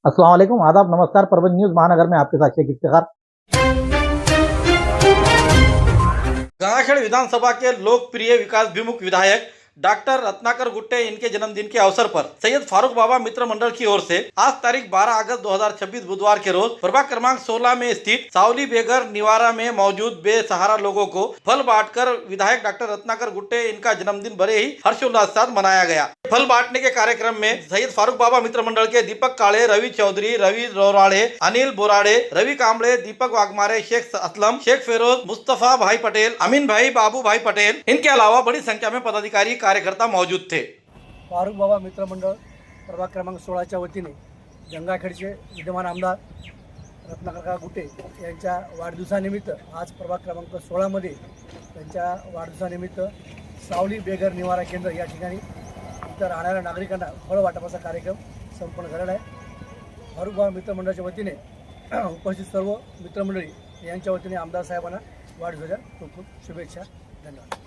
अस्सलाम वालेकुम, आदाब, नमस्कार। परभणी न्यूज महानगर में आपके साथ शेख इफ्तिखार। गंगाखेड़ विधानसभा के लोकप्रिय विकास विमुख विधायक डॉक्टर रत्नाकर गुट्टे इनके जन्मदिन के अवसर पर सैयद फारूक बाबा मित्र मंडल की ओर से आज तारीख 12 अगस्त 2026 बुधवार के रोज प्रभाग क्रमांक 16 में स्थित सावली बेघर निवारा में मौजूद बेसहारा लोगों को फल बांटकर विधायक डॉक्टर रत्नाकर गुट्टे इनका जन्मदिन बड़े ही हर्षोल्लास के साथ मनाया गया। फल बांटने के कार्यक्रम में सैयद फारूक बाबा मित्र मंडल के दीपक काले, रवि चौधरी, रवि रोराड़े, अनिल बोराड़े, रवि कांबळे, दीपक वाघमारे, शेख असलम, शेख फेरोज, मुस्तफा भाई पटेल, अमीन भाई, बाबू भाई पटेल, इनके अलावा बड़ी संख्या में पदाधिकारी कार्यकर्ता मौजूद थे। फारूक बाबा मित्र मंडळ प्रभाग क्रमांक 16च्या वतीने गंगाखेडचे विद्यमान आमदार रत्नाकर गुट्टे यांच्या वाढदिवसानिमित्त आज प्रभाग क्रमांक 16 मध्ये त्यांच्या वाढदिवसानिमित्त सावली बेघर निवारा केंद्र या ठिकाणी इतर राहणाऱ्या नागरिकांना फळ वाटपाचा कार्यक्रम संपन्न झालेला आहे। फारूक बाबा मित्र मंडळाच्या वतीने उपस्थित सर्व मित्रमंडळी यांच्या वतीने आमदार साहेबांना वाढदिवसाच्या खूप खूप शुभेच्छा। धन्यवाद।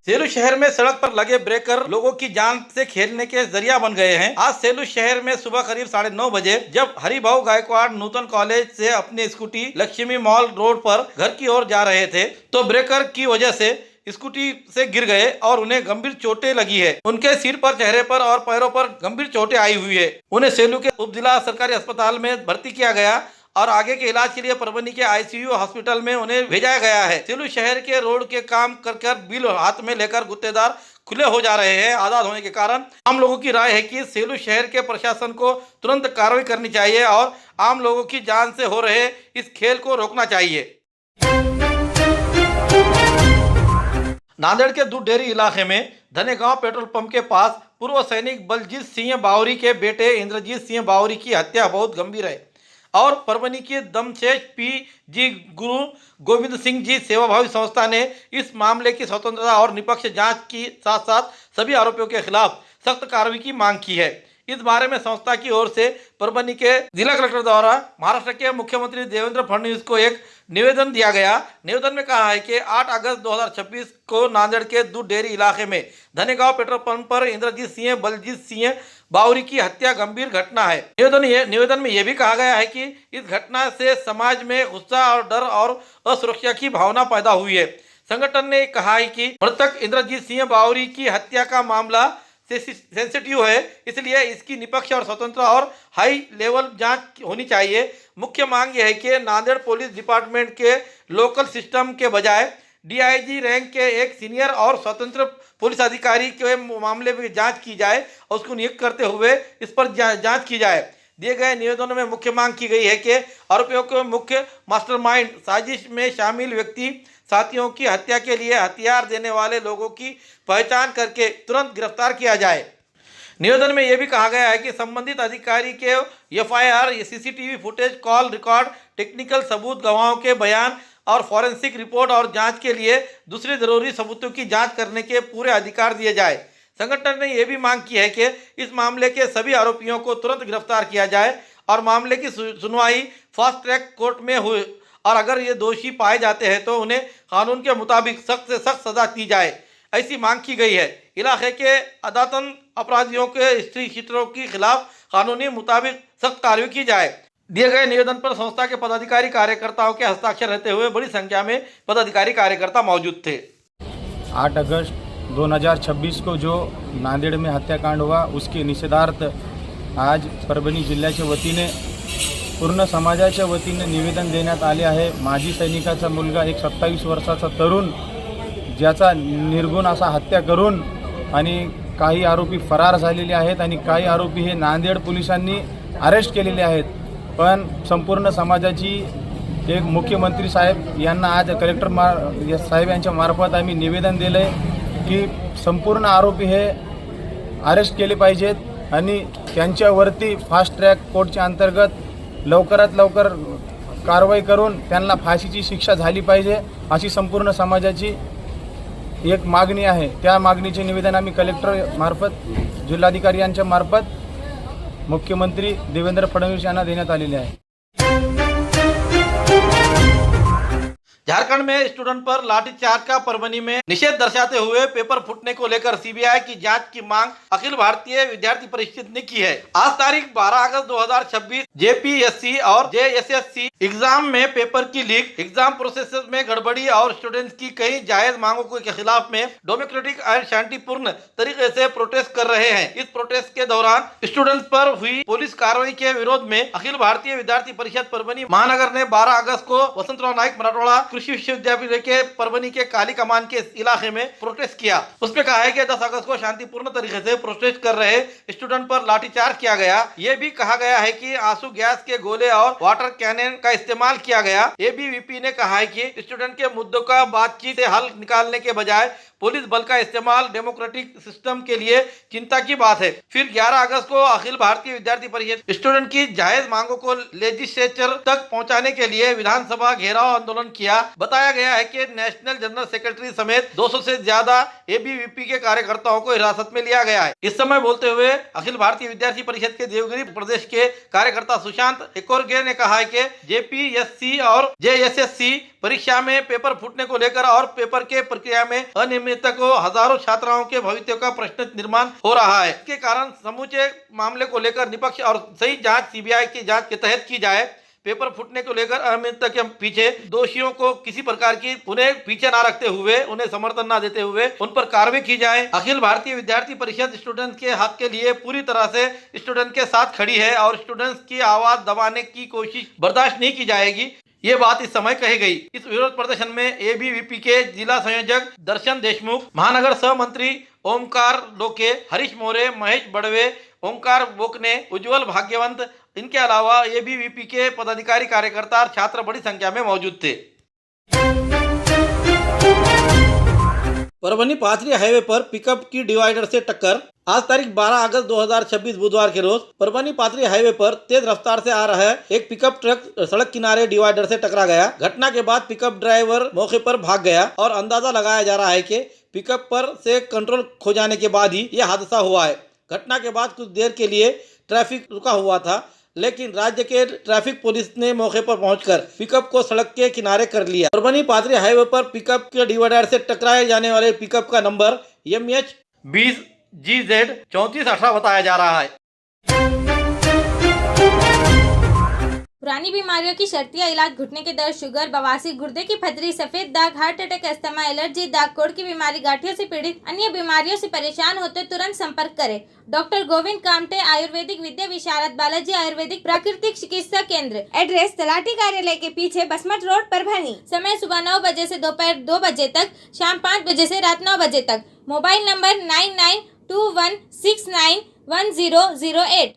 सेलू शहर में सड़क पर लगे ब्रेकर लोगों की जान से खेलने के जरिया बन गए हैं। आज सेलू शहर में सुबह करीब 9:30 बजे जब हरिभाऊ गायकवाड़ नूतन कॉलेज से अपनी स्कूटी लक्ष्मी मॉल रोड पर घर की ओर जा रहे थे तो ब्रेकर की वजह से स्कूटी से गिर गए और उन्हें गंभीर चोटें लगी है। उनके सिर पर, चेहरे पर और पैरों पर गंभीर चोटें आई हुई है। उन्हें सेलू के उपजिला सरकारी अस्पताल में भर्ती किया गया और आगे के इलाज के लिए परभनी के आईसीयू हॉस्पिटल में उन्हें भेजा गया है। सेलू शहर के रोड के काम कर बिल हाथ में लेकर गुत्तेदार खुले हो जा रहे हैं। आजाद होने के कारण आम लोगों की राय है कि सेलू शहर के प्रशासन को तुरंत कार्रवाई करनी चाहिए और आम लोगों की जान से हो रहे इस खेल को रोकना चाहिए। नांदेड़ के दूध डेयरी इलाके में धनेगांव पेट्रोल पंप के पास पूर्व सैनिक बलजीत सिंह बावरी के बेटे इंद्रजीत सिंह बावरी की हत्या बहुत गंभीर है और परभनी के दमशेष पी.जी. गुरु गोविंद सिंह जी सेवाभावी संस्था ने इस मामले की स्वतंत्रता और निष्पक्ष जांच के साथ साथ सभी आरोपियों के खिलाफ सख्त कार्रवाई की मांग की है। इस बारे में संस्था की ओर से परभनी के जिला कलेक्टर द्वारा महाराष्ट्र के मुख्यमंत्री देवेंद्र फडणवीस को एक निवेदन दिया गया। निवेदन में कहा है कि 8 अगस्त 2026 को नांदेड़ के दूध डेयरी इलाके में धनेगांव पेट्रोल पंप पर इंद्रजीत सिंह बलजीत सिंह बावरी की हत्या गंभीर घटना है। निवेदन में यह भी कहा गया है कि इस घटना से समाज में गुस्सा और डर और असुरक्षा की भावना पैदा हुई है। संगठन ने कहा है कि मृतक इंद्रजीत सिंह बावरी की हत्या का मामला सेंसिटिव है, इसलिए इसकी निष्पक्ष और स्वतंत्र और हाई लेवल जांच होनी चाहिए। मुख्य मांग यह है कि नांदेड़ पुलिस डिपार्टमेंट के लोकल सिस्टम के बजाय डीआईजी रैंक के एक सीनियर और स्वतंत्र पुलिस अधिकारी के मामले में जांच की जाए और उसको नियुक्त करते हुए इस पर जांच की जाए। दिए गए निवेदनों में मुख्य मांग की गई है कि आरोपियों के मुख्य मास्टरमाइंड साजिश में शामिल व्यक्ति साथियों की हत्या के लिए हथियार देने वाले लोगों की पहचान करके तुरंत गिरफ्तार किया जाए। निवेदन में यह भी कहा गया है कि संबंधित अधिकारी के FIR, CCTV footage, call record, technical सबूत, गवाहों के बयान और फॉरेंसिक रिपोर्ट और जांच के लिए दूसरे जरूरी सबूतों की जांच करने के पूरे अधिकार दिए जाए। संगठन ने यह भी मांग की है कि इस मामले के सभी आरोपियों को तुरंत गिरफ्तार किया जाए और मामले की सुनवाई फास्ट ट्रैक कोर्ट में हुई और अगर ये दोषी पाए जाते हैं तो उन्हें कानून के मुताबिक सख्त से सख्त सजा दी जाए, ऐसी मांग की गई है। इलाके के अदातन अपराधियों के स्त्री शिटरों के खिलाफ कानूनी मुताबिक सख्त कार्रवाई की जाए। दिए गए निवेदन पर संस्था के पदाधिकारी कार्यकर्ताओं के हस्ताक्षर रहते हुए बड़ी संख्या में पदाधिकारी कार्यकर्ता मौजूद थे। 8 अगस्त 2026 को जो नांदेड़ में हत्याकांड हुआ उसके निषेधार्थ आज परभणी जिल्ह्याच्या वतीने पूर्ण समाजाच्या वतीने निवेदन देण्यात आले आहे। माजी सैनिकाचा मुलगा एक 27 वर्षाचा तरुण ज्याचा निर्गुण असा हत्या करून आणि काही आरोपी फरार झालेले आहेत आणि काही आरोपी हे नांदेड पोलिसांनी अरेस्ट केलेले आहेत। पण संपूर्ण समाजाची एक मुख्यमंत्री साहेब यांना आज कलेक्टर साहेब यांच्या मार्फत आम्ही निवेदन दिलं आहे की संपूर्ण आरोपी हे अरेस्ट केले पाहिजेत आणि त्यांच्यावरती फास्ट ट्रॅक कोर्टच्या अंतर्गत लवकरात लवकर कारवाई करून त्यांना फाशीची शिक्षा झाली पाहिजे अशी संपूर्ण समाजाची एक मागणी आहे। त्या मागणीचे निवेदन आम्ही कलेक्टर मार्फत, जिल्हाधिकारी यांच्या मार्फत मुख्यमंत्री देवेंद्र फडणवीस यांना देण्यात आलेले आहे। झारखंड में स्टूडेंट पर लाठीचार्ज का परभनी में निषेध दर्शाते हुए पेपर फूटने को लेकर सीबीआई की जांच की मांग अखिल भारतीय विद्यार्थी परिषद ने की है। आज तारीख 12 अगस्त 2026 जेपीएससी और जेएसएससी एग्जाम में पेपर की लीक, एग्जाम प्रोसेस में गड़बड़ी और स्टूडेंट्स की कई जायज मांगों के खिलाफ में डेमोक्रेटिक एंड शांतिपूर्ण तरीके से प्रोटेस्ट कर रहे हैं। इस प्रोटेस्ट के दौरान स्टूडेंट्स पर हुई पुलिस कार्रवाई के विरोध में अखिल भारतीय विद्यार्थी परिषद परभनी महानगर ने 12 अगस्त को वसंतराव नाईक मराठवाड़ा कृषि विश्वविद्यालय के परभनी के काली कमान के इलाके में प्रोटेस्ट किया। उसमें कहा है कि 10 अगस्त को शांतिपूर्ण तरीके से प्रोटेस्ट कर रहे स्टूडेंट पर लाठीचार्ज किया गया। ये भी कहा गया है कि आंसू गैस के गोले और वाटर कैनन का इस्तेमाल किया गया। एबीवीपी ने कहा है कि स्टूडेंट के मुद्दों का बातचीत से हल निकालने के बजाय पुलिस बल का इस्तेमाल डेमोक्रेटिक सिस्टम के लिए चिंता की बात है। फिर 11 अगस्त को अखिल भारतीय विद्यार्थी परिषद स्टूडेंट की जायज मांगों को लेजिस्लेचर तक पहुंचाने के लिए विधानसभा घेराव आंदोलन किया। बताया गया है कि नेशनल जनरल सेक्रेटरी समेत 200 से ज्यादा एबीवीपी के कार्यकर्ताओं को हिरासत में लिया गया है। इस समय बोलते हुए अखिल भारतीय विद्यार्थी परिषद के देवगिरी प्रदेश के कार्यकर्ता सुशांत एकोरगे ने कहा है कि जेपीएससी और जेएसएससी परीक्षा में पेपर फूटने को लेकर और पेपर के प्रक्रिया में अनियमितता को हजारों छात्राओं के भविष्य का प्रश्न निर्माण हो रहा है। इसके कारण समूचे मामले को लेकर निष्पक्ष और सही जांच सीबीआई की जांच के तहत की जाए। पेपर फूटने को लेकर अनियमितता के पीछे दोषियों को किसी प्रकार की उन्हें पीछे न रखते हुए, उन्हें समर्थन न देते हुए उन पर कार्रवाई की जाए। अखिल भारतीय विद्यार्थी परिषद स्टूडेंट्स के हक के लिए पूरी तरह से स्टूडेंट के साथ खड़ी है और स्टूडेंट्स की आवाज दबाने की कोशिश बर्दाश्त नहीं की जाएगी। ये बात इस समय कही गई। इस विरोध प्रदर्शन में एबीवीपी के जिला संयोजक दर्शन देशमुख, महानगर सह मंत्री ओमकार लोके, हरीश मोरे, महेश बड़वे, ओमकार बोकने, उज्जवल भाग्यवंत, इनके अलावा एबीवीपी के पदाधिकारी, कार्यकर्ता और छात्र बड़ी संख्या में मौजूद थे। परभनी पाथरी हाईवे पर पिकअप की डिवाइडर से टक्कर। आज तारीख 12 अगस्त 2026 बुधवार के रोज परभनी पाथरी हाईवे पर तेज रफ्तार से आ रहा एक पिकअप ट्रक सड़क किनारे डिवाइडर से टकरा गया। घटना के बाद पिकअप ड्राइवर मौके पर भाग गया और अंदाजा लगाया जा रहा है कि पिकअप पर से कंट्रोल खो जाने के बाद ही यह हादसा हुआ है। घटना के बाद कुछ देर के लिए ट्रैफिक रुका हुआ था, लेकिन राज्य के ट्रैफिक पुलिस ने मौके पर पहुंचकर पिकअप को सड़क के किनारे कर लिया। परभनी पाथरी हाईवे पर पिकअप के डिवाइडर से टकराए जाने वाले पिकअप का नंबर MH20GZ 3418 बताया जा रहा है। पुरानी बीमारियों की शर्तिया इलाज, घुटने के दर्द, शुगर, बवासीर, गुर्दे की पथरी, सफेद दाग, हार्ट अटैक, अस्थमा, एलर्जी, दाग कोड़ की बीमारी, गांठियों से पीड़ित, अन्य बीमारियों से परेशान होते तुरंत संपर्क करें। डॉक्टर गोविंद कामटे, आयुर्वेदिक विद्या विशारद, बालाजी आयुर्वेदिक प्राकृतिक चिकित्सा केंद्र। एड्रेस तलाठी कार्यालय के पीछे, बसमत रोड, परभनी। समय सुबह 9 बजे से दोपहर 2 बजे तक, शाम 5 बजे से रात 9 बजे तक। Mobile number 9921691008।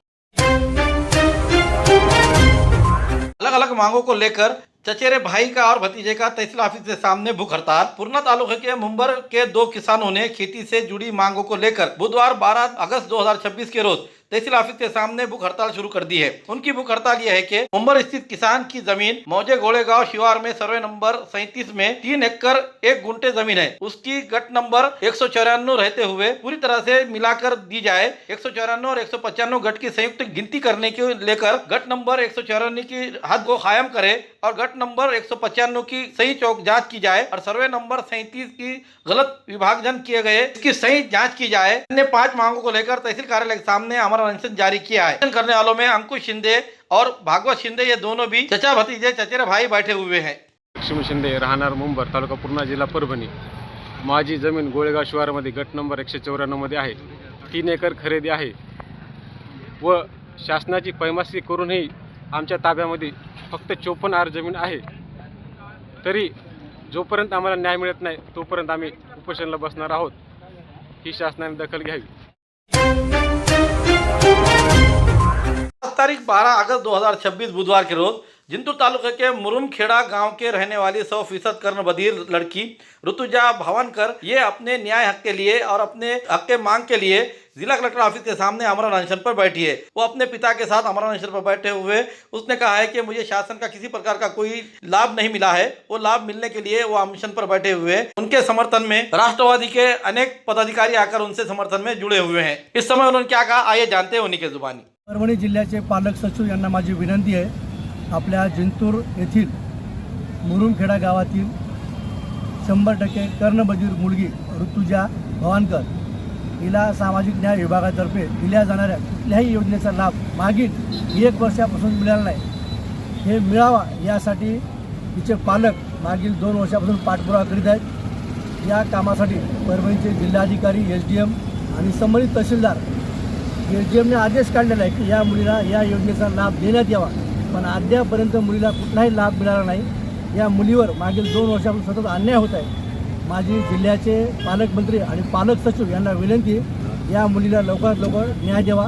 अलग अलग मांगों को लेकर चचेरे भाई का और भतीजे का तहसील ऑफिस के सामने भूख हड़ताल। पूर्णा तालुके के मुंबर के 2 किसानों ने खेती से जुड़ी मांगों को लेकर बुधवार 12 अगस्त 2026 के रोज तहसील ऑफिस के सामने भूख हड़ताल शुरू कर दी है। उनकी भूख हड़ताल यह है कि मुंबर स्थित किसान की जमीन मौजे गोड़ेगांव शिवार में सर्वे नंबर 37 में 3 एकड़ 1 गुंठे जमीन है, उसकी गट नंबर 194 रहते हुए पूरी तरह से मिलाकर दी जाए। 194 और 195 गट की संयुक्त गिनती करने को लेकर गट नंबर 194 की हद को कायम करे और गट नंबर 195 की सही चौक जांच की जाए और सर्वे नंबर 37 की गलत विभाजन किए गए इसकी सही जांच की जाए। अन्य 5 मांगों को लेकर तहसील कार्यालय के सामने अनशन जारी किया है। अनशन करने वालों में अंकुश शिंदे और भागवत शिंदे, ये दोनों भी चचा भतीजे चचेरे भाई बैठे हुए हैं। लक्ष्मी शिंदे, राहणार मुंबर, तालुका पूर्णा, जिल्हा परभणी। माझी जमीन गोळेगाव शिवारामध्ये गट नंबर 194 मध्ये आहे। 3 एकर खरेदी आहे व शासनाची पैमासी करूनही आमच्या ताब्यामध्ये फक्त 54 आर जमीन आहे। तरी जोपर्यंत आम्हाला न्याय मिळत नाही तोपर्यंत आम्ही उपोषणाला बसणार आहोत। ही शासनाने दखल घ्यावी। तारीख 12 अगस्त 2026 बुधवार के रोज जिंतूर तालुके के मुरुमखेड़ा गांव के रहने वाली 100% कर्णबधिर लड़की ऋतुजा भावनकर ये अपने न्याय हक के लिए और अपने हक के मांग के लिए जिला कलेक्टर ऑफिस के सामने आमरण अनशन पर बैठी है। वो अपने पिता के साथ आमरण अनशन पर बैठे हुए उसने कहा है कि मुझे शासन का किसी प्रकार का कोई लाभ नहीं मिला है। वो लाभ मिलने के लिए वो अनशन पर बैठे हुए हैं। उनके समर्थन में राष्ट्रवादी के अनेक पदाधिकारी आकर उनसे समर्थन में जुड़े हुए हैं। इस समय उन्होंने क्या कहा, आइए जानते हैं उन्हीं के जुबानी। परभणी जिल्ह्याचे पालक सचिव यांना माझी विनंती आहे, आपल्या जिंतूर येथील मुरुमखेडा गावातील 100% कर्णबधीर मुलगी ऋतुजा भवानकर हिला सामाजिक न्याय विभागातर्फे दिल्या जाणाऱ्या कुठल्याही योजनेचा लाभ मागील 1 वर्षापासून मिळाला नाही। हे मिळावा यासाठी तिचे पालक मागील 2 वर्षापासून पाठपुरावा करीत आहेत। या कामासाठी परभणीचे जिल्हाधिकारी SDM आणि संबंधित तहसीलदार SDMने आदेश काढलेला आहे की या मुलीला या योजनेचा लाभ देण्यात यावा, पण अद्यापर्यंत मुलीला कुठलाही लाभ मिळाला नाही। या मुलीवर मागील 2 वर्षापासून सतत अन्याय होत आहे। माझी जिल्ह्याचे पालकमंत्री आणि पालक सचिव यांना विनंती, या मुलीला लवकरात लवकर न्याय द्यावा।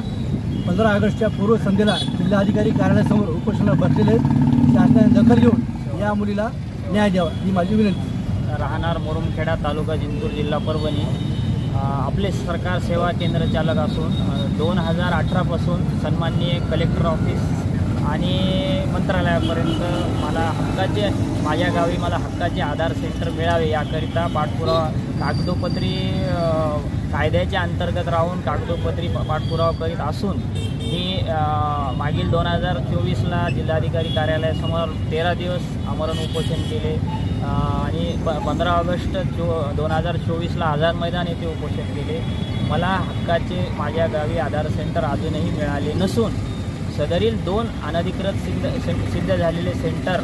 15 ऑगस्टच्या पूर्वसंध्येला जिल्हाधिकारी कार्यालयासमोर उपोषणाला बसलेले शासनाने दखल घेऊन या मुलीला न्याय द्यावा ही माझी विनंती। राहणार मुरुमखेडा, तालुका जिंतूर, जिल्हा परभणी। आपले सरकार सेवा केंद्र चालक असून 2018 पासून सन्माननीय कलेक्टर ऑफिस आणि मंत्रालयापर्यंत माझ्या गावी मला हक्काचे आधार सेंटर मिळावे याकरिता पाठपुरावा कागदोपत्री कायद्याच्या अंतर्गत राहून कागदोपत्री पाठपुरावा करीत असून मी मागील 2024ला जिल्हाधिकारी कार्यालयासमोर 13 दिवस आमरण उपोषण केले आणि 15 ऑगस्ट 2024ला आझाद मैदान येथे उपोषण केले। मला हक्काचे माझ्या गावी आधार सेंटर अजूनही मिळाले नसून सदरील 2 अनधिकृत सिद्ध झालेले सेंटर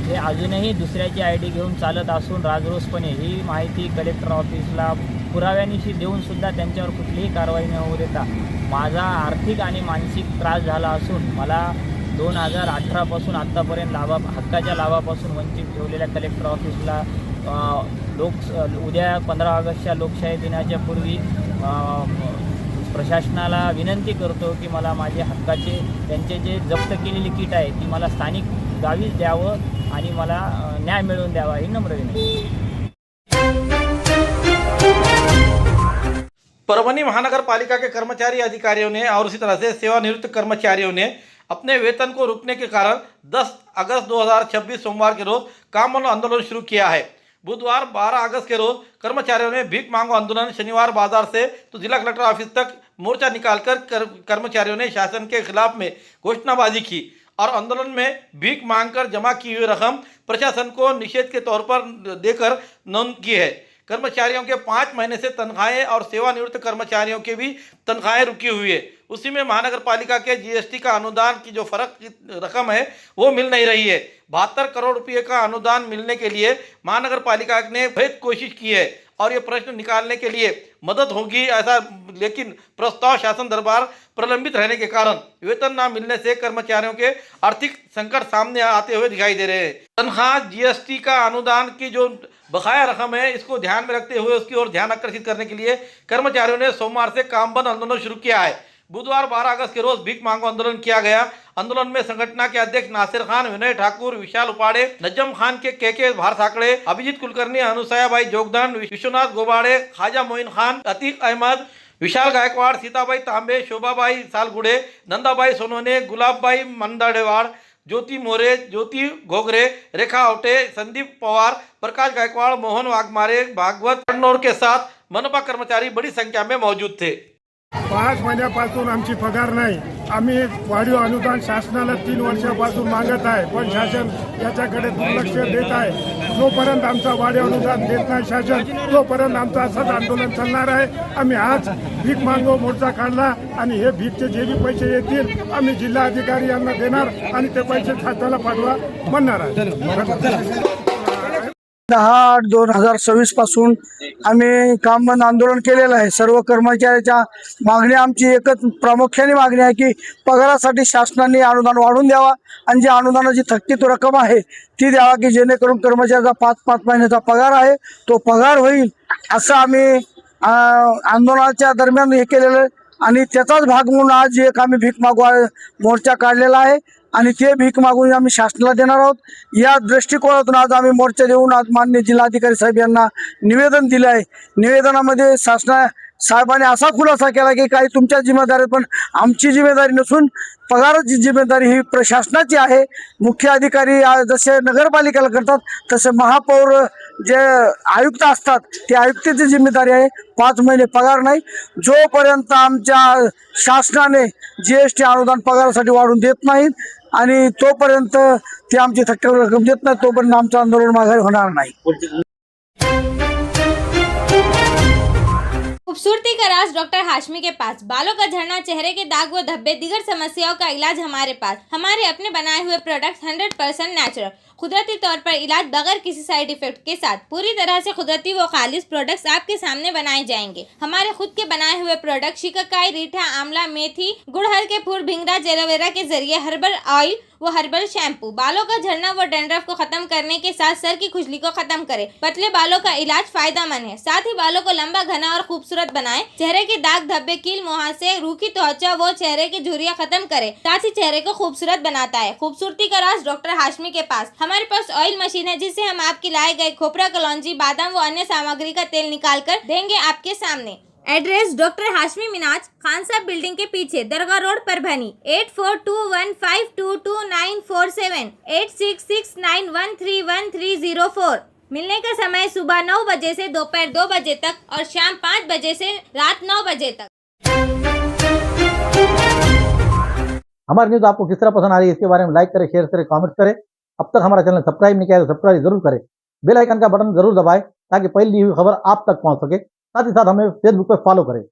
हे अजूनही दुसऱ्याची ID घेऊन चालत असून राजरोसपणे ही माहिती कलेक्टर ऑफिसला पुराव्यानिशी देऊनसुद्धा त्यांच्यावर कुठलीही कारवाई न होऊ देता माझा आर्थिक आणि मानसिक त्रास झाला असून मला 2018 पासून आत्तापर्यंत हक्काच्या लाभापासून वंचित ठेवलेल्या कलेक्टर ऑफिसला उद्या 15 ऑगस्टच्या लोकशाही दिनाच्या पूर्वी प्रशासनाला विनंती करतो की मला माझे हक्काचे त्यांचे जे जप्त केलेली किट आहे ती मला स्थानिक गावीच द्यावं आणि मला न्याय मिळवून द्यावा ही नम्र विनंती। परभनी महानगर पालिका के कर्मचारी अधिकारियों ने और इसी तरह से सेवानिवृत्त कर्मचारियों ने अपने वेतन को रुकने के कारण 10 अगस्त 2026 सोमवार के रोज काम बंद आंदोलन शुरू किया है। बुधवार 12 अगस्त के रोज कर्मचारियों ने भीख मांगो आंदोलन शनिवार बाजार से तो जिला कलेक्टर ऑफिस तक मोर्चा निकालकर कर्मचारियों ने शासन के खिलाफ में घोषणाबाजी की और आंदोलन में भीख मांगकर जमा की हुई रकम प्रशासन को निषेध के तौर पर देकर नोंद की है। कर्मचारियों के 5 महीने से तनख्वाहें और सेवानिवृत्त कर्मचारियों के भी तनख्वाहें रुकी हुई है। उसी में महानगर पालिका के GST का अनुदान की जो फर्क रकम है वो मिल नहीं रही है। 72 करोड़ रुपये का अनुदान मिलने के लिए महानगर पालिका ने बहुत कोशिश की है और ये प्रश्न निकालने के लिए मदद होगी ऐसा, लेकिन प्रस्ताव शासन दरबार प्रलंबित रहने के कारण वेतन न मिलने से कर्मचारियों के आर्थिक संकट सामने आते हुए दिखाई दे रहे हैं। तनख्वाह, GST का अनुदान की जो बकाया रकम है इसको ध्यान में रखते हुए उसकी ओर ध्यान आकर्षित करने के लिए कर्मचारियों ने सोमवार से काम बंद आंदोलन शुरू किया है। बुधवार 12 अगस्त के रोज भीख मांगो आंदोलन किया गया। आंदोलन में संगठन के अध्यक्ष नासिर खान, विनय ठाकुर, विशाल उपाड़े, नजम खान के भार साकड़े, अभिजीत कुलकर्णी, अनुसयाबाई जोगदान, विश्वनाथ गोबाड़े, खाजा मोइन खान, अतीक अहमद, विशाल गायकवाड़, सीताबाई तांबे, शोभाबाई सालगुड़े, नंदाबाई सोनोने, गुलाबबाई मंदाडेवाड़, ज्योति मोरे, ज्योति घोगरे, रेखा आवटे, संदीप पवार, प्रकाश गायकवाड़, मोहन वाघमारे, भागवत कन्नौर के साथ मनपा कर्मचारी बड़ी संख्या में मौजूद थे। 5 महिन्यापासून आमची पगार नाही। आम्ही वाढीव अनुदान शासनाला 3 वर्षापासून मागत आहे, पण शासन याच्याकडे दुर्लक्ष देत आहे। जोपर्यंत आमचा वाढीव अनुदान देत नाही शासन तोपर्यंत आमचं असंच आंदोलन चालणार आहे। आम्ही आज भीक मागो मोर्चा काढला आणि हे भीकचे जे बी पैसे येतील आम्ही जिल्हाधिकारी यांना देणार आणि ते पैसे खात्याला पाठवा म्हणणार आहे। 10/8/2026 पासून आम्ही काम बंद आंदोलन केलेलं आहे। सर्व कर्मचाऱ्याच्या मागणी आमची एकच प्रामुख्याने मागणी आहे की पगारासाठी शासनाने अनुदान वाढवून द्यावा आणि जे अनुदानाची थकीत रक्कम आहे ती द्यावा की जेणेकरून कर्मचाऱ्याचा 5-5 महिन्याचा पगार आहे तो पगार होईल असं आम्ही आंदोलनाच्या दरम्यान हे केलेलं आणि त्याचाच भाग म्हणून आज एक आम्ही भीक मागवा मोर्चा काढलेला आहे आणि ते भीक मागून आम्ही शासनाला देणार आहोत। या दृष्टिकोनातून आज आम्ही मोर्चा देऊन आज माननीय जिल्हाधिकारी साहेब यांना निवेदन दिलं आहे। निवेदनामध्ये साहेबांनी असा खुलासा केला की काही तुमच्या जिम्मेदारी पण आमची जिम्मेदारी नसून पगाराची जिम्मेदारी ही प्रशासनाची आहे। मुख्य अधिकारी जसे नगरपालिकेला करतात तसे महापौर जे आयुक्त असतात ते आयुक्ताची जिम्मेदारी आहे। 5 महिने पगार नाही, जोपर्यंत आमच्या शासनाने GST अनुदान पगारासाठी वाढवून देत नाहीत आणि तोपर्यंत ते आमची थक्क्यावर रक्कम देत नाही तोपर्यंत आमचं आंदोलन माघारी होणार नाही. खूबसूरती का राज डॉक्टर हाशमी के पास. बालों का झड़ना, चेहरे के दाग व धब्बे, दीगर समस्याओं का इलाज हमारे पास. हमारे अपने बनाए हुए प्रोडक्ट्स 100% नेचुरल, कुदरती तौर पर इलाज बगैर किसी साइड इफेक्ट के साथ पूरी तरह से कुदरती व खालिश प्रोडक्ट्स आपके सामने बनाए जाएंगे. हमारे खुद के बनाए हुए प्रोडक्ट शिकाकाई, रीठा, आंवला, मेथी, गुड़हल के फूल, भिंगरा, एलोवेरा के जरिए हर्बल ऑयल वो हर्बल शैम्पू बालों का झड़ना व डैंड्रफ को खत्म करने के साथ सर की खुजली को खत्म करे. पतले बालों का इलाज फायदेमंद है, साथ ही बालों को लंबा, घना और खूबसूरत बनाए. चेहरे के दाग धब्बे, कील मुहासे, रूखी त्वचा वो चेहरे की झुर्रियां खत्म करे, साथ ही चेहरे को खूबसूरत बनाता है. खूबसूरती का राज डॉक्टर हाशमी के पास. हमारे पास ऑयल मशीन है जिससे हम आपकी लाए गए खोपरा, कलौंजी, बादाम व अन्य सामग्री का तेल निकाल कर देंगे आपके सामने. एड्रेस डॉक्टर हाशमी मिनाज, खान साहब बिल्डिंग के पीछे, दरगाह रोड, परभनी. 8421522947, 8669131304. मिलने का समय सुबह 9 बजे से दोपहर 2 बजे तक और शाम 5 बजे से रात 9 बजे तक. हमारी न्यूज़ आपको किस तरह पसंद आ रही है इसके बारे में लाइक करें, शेयर करें, कमेंट करें. अब तक हमारा चैनल सब्सक्राइब नहीं किया है तो सब्सक्राइब जरूर करें. बेल आइकन का बटन जरूर दबाएं ताकि पहली हुई खबर आप तक पहुंच सके. साथ ही साथ हमें फेसबुक पर फॉलो करें.